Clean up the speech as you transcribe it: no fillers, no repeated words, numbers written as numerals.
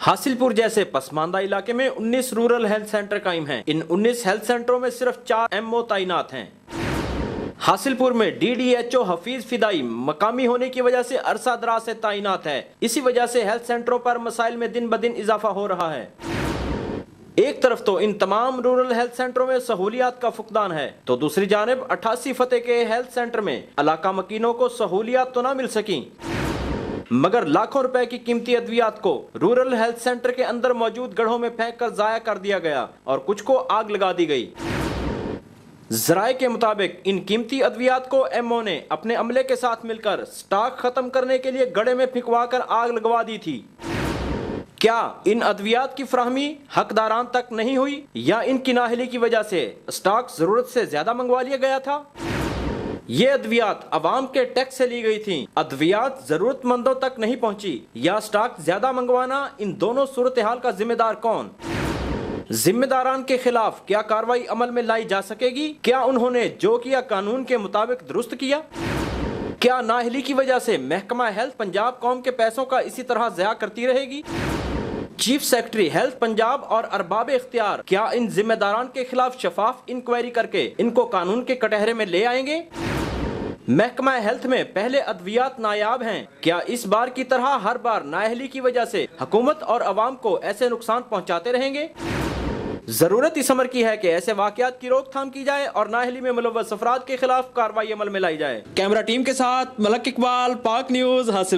हासिलपुर जैसे पसमानदा इलाके में 19 रूरल हेल्थ सेंटर कायम हैं। इन 19 हेल्थ सेंटरों में सिर्फ 4 एमओ तैनात हैं। हासिलपुर में डीडीएचओ हफीज फिदाई मकामी होने की वजह से अरसा दराज से तैनात है। इसी वजह से हेल्थ सेंटरों पर मसाइल में दिन ब दिन इजाफा हो रहा है। एक तरफ तो इन तमाम रूरल हेल्थ सेंटरों में सहूलियात का फुकदान है, तो दूसरी जानिब 88 फतेह के हेल्थ सेंटर में इलाका मकीनों को सहूलियात तो न मिल सकी, मगर लाखों रुपए की कीमती अद्वियात को रूरल हेल्थ सेंटर के अंदर मौजूद गढ़ों में फेंक कर जाया कर दिया गया और कुछ को आग लगा दी गई। जराये के मुताबिक इन कीमती अद्वियात को एमओ ने अपने अमले के साथ मिलकर स्टॉक खत्म करने के लिए गड़े में फिकवा कर आग लगवा दी थी। क्या इन अद्वियात की फराहमी हकदारान तक नहीं हुई या इनकी नाअहली की वजह से स्टॉक जरूरत से ज्यादा मंगवा लिया गया था? ये अद्वियात अवाम के टैक्स से ली गई थी, अद्वियात जरूरतमंदों तक नहीं पहुंची या स्टॉक ज्यादा मंगवाना, इन दोनों सूरत हाल का जिम्मेदार कौन? जिम्मेदारान के खिलाफ क्या कार्रवाई अमल में लाई जा सकेगी? क्या उन्होंने जो किया कानून के मुताबिक दुरुस्त किया? क्या नाअहली की वजह से महकमा हेल्थ पंजाब कौम के पैसों का इसी तरह ज़या करती रहेगी? चीफ सेक्रेटरी हेल्थ पंजाब और अरबाब इख्तियार क्या इन जिम्मेदारान के खिलाफ शफाफ इंक्वायरी करके इनको कानून के कटहरे में ले आएंगे? महकमा हेल्थ में पहले अद्वियात नायाब हैं, क्या इस बार की तरह हर बार नाअहली की वजह से हुकूमत और अवाम को ऐसे नुकसान पहुंचाते रहेंगे? जरूरत इस अमर की है कि ऐसे वाकयात की रोकथाम की जाए और नाअहली में मुलव्वस अफराद के खिलाफ कार्रवाई अमल में लाई जाए। कैमरा टीम के साथ मलक इकबाल, पाक न्यूज, हासिलपुर।